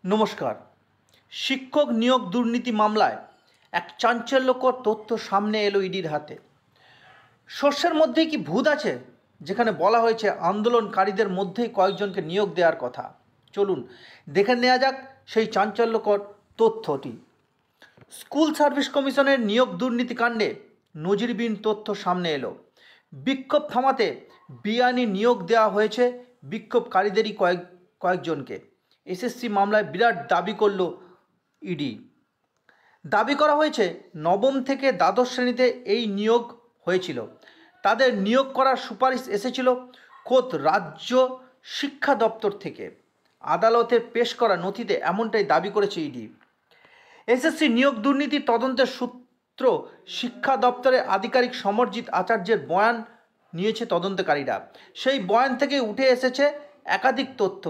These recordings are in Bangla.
নমস্কার। শিক্ষক নিয়োগ দুর্নীতি মামলায় এক চাঞ্চল্যকর তথ্য সামনে এলো ইডির হাতে। শস্যের মধ্যেই কি ভূত আছে, যেখানে বলা হয়েছে আন্দোলনকারীদের মধ্যেই কয়েকজনকে নিয়োগ দেওয়ার কথা। চলুন দেখে নেওয়া যাক সেই চাঞ্চল্যকর তথ্যটি। স্কুল সার্ভিস কমিশনের নিয়োগ দুর্নীতি কাণ্ডে নজিরবিহীন তথ্য সামনে এলো। বিক্ষোভ থামাতে বেআইনি নিয়োগ দেওয়া হয়েছে বিক্ষোভকারীদেরই কয়েকজনকে। এসএসসি মামলায় বিরাট দাবি করল ইডি। দাবি করা হয়েছে নবম থেকে দ্বাদশ শ্রেণীতে এই নিয়োগ হয়েছিল। তাদের নিয়োগ করার সুপারিশ এসেছিল খোদ রাজ্য শিক্ষা দপ্তর থেকে। আদালতে পেশ করা নথিতে এমনটাই দাবি করেছে ইডি। এসএসসি নিয়োগ দুর্নীতি তদন্তের সূত্র শিক্ষা দপ্তরের আধিকারিক সমরজিৎ আচার্যের বয়ান নিয়েছে তদন্তকারীরা। সেই বয়ান থেকে উঠে এসেছে একাধিক তথ্য।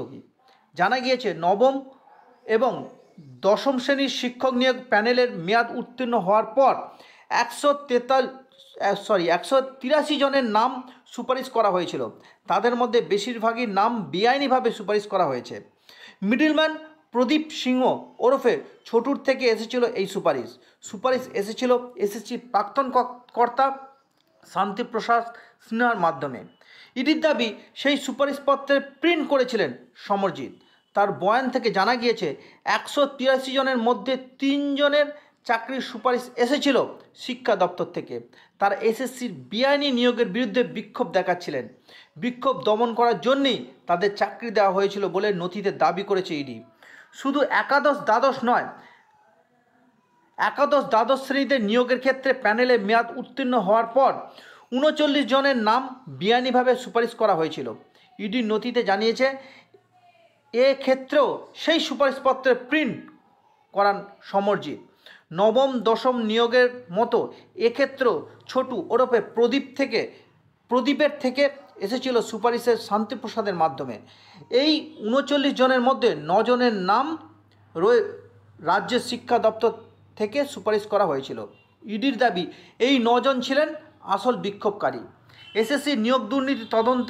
জানা গিয়েছে নবম এবং দশম শ্রেণীর শিক্ষক নিয়োগ প্যানেলের মেয়াদ উত্তীর্ণ হওয়ার পর 183 জনের নাম সুপারিশ করা হয়েছিল। তাদের মধ্যে বেশিরভাগই নাম বেআইনিভাবে সুপারিশ করা হয়েছে। মিডলম্যান প্রদীপ সিংহ ওরফে ছোটুর থেকে এসেছিল এই সুপারিশ এসেছিল এসএসসির প্রাক্তন কর্তা শান্তিপ্রসাদ সিনহার মাধ্যমে। ইডির দাবি সেই সুপারিশপত্রের প্রিন্ট করেছিলেন সমরজিৎ। তার বয়ান থেকে জানা গিয়েছে 183 জনের মধ্যে 3 জনের চাকরির সুপারিশ এসেছিল শিক্ষা দপ্তর থেকে। তারা এসএসসির বেআইনি নিয়োগের বিরুদ্ধে বিক্ষোভ দেখাচ্ছিলেন। বিক্ষোভ দমন করার জন্যই তাদের চাকরি দেওয়া হয়েছিল বলে নথিতে দাবি করেছে ইডি। শুধু একাদশ দ্বাদশ শ্রেণীতে নিয়োগের ক্ষেত্রে প্যানেলে মেয়াদ উত্তীর্ণ হওয়ার পর 39 জনের নাম বেআইনিভাবে সুপারিশ করা হয়েছিল। ইডির নথিতে জানিয়েছে ক্ষেত্রেও সেই সুপারিশপত্রের প্রিন্ট করান সমরজিৎ। নবম দশম নিয়োগের মতো এক্ষেত্রেও ছোটু ওরফে প্রদীপের থেকে এসেছিল সুপারিশের শান্তিপ্রসাদের মাধ্যমে। এই 39 জনের মধ্যে 9 জনের নাম রাজ্যের শিক্ষা দপ্তর থেকে সুপারিশ করা হয়েছিল। ইডির দাবি এই 9 জন ছিলেন আসল বিক্ষোভকারী। এসএসসি নিয়োগ দুর্নীতি তদন্ত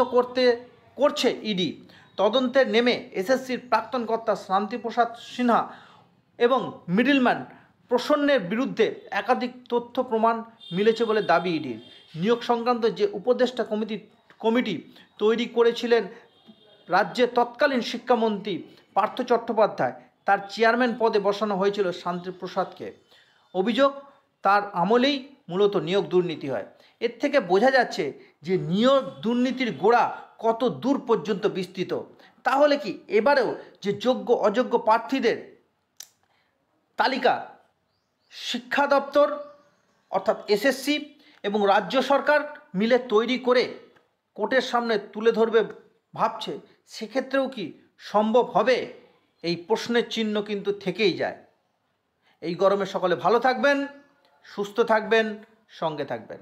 করছে ইডি। তদন্তে নেমে এসএসসির প্রাক্তন কর্তা শান্তিপ্রসাদ সিনহা এবং মিডলম্যান প্রসন্নের বিরুদ্ধে একাধিক তথ্য প্রমাণ মিলেছে বলে দাবি ইডির। নিয়োগ সংক্রান্ত যে উপদেষ্টা কমিটি তৈরি করেছিলেন রাজ্যের তৎকালীন শিক্ষামন্ত্রী পার্থ চট্টোপাধ্যায়, তার চেয়ারম্যান পদে বসানো হয়েছিল শান্তিপ্রসাদকে। অভিযোগ তার আমলেই মূলত নিয়োগ দুর্নীতি হয়। এর থেকে বোঝা যাচ্ছে যে নিয়োগ দুর্নীতির গোড়া কত দূর পর্যন্ত বিস্তৃত। তাহলে কি এবারেও যে যোগ্য অযোগ্য প্রার্থীদের তালিকা শিক্ষা দপ্তর অর্থাৎ এসএসসি এবং রাজ্য সরকার মিলে তৈরি করে কোর্টের সামনে তুলে ধরবে ভাবছে, সেক্ষেত্রেও কি সম্ভব হবে? এই প্রশ্নের চিহ্ন কিন্তু থেকেই যায়। এই গরমে সকলে ভালো থাকবেন, সুস্থ থাকবেন, সঙ্গে থাকবেন।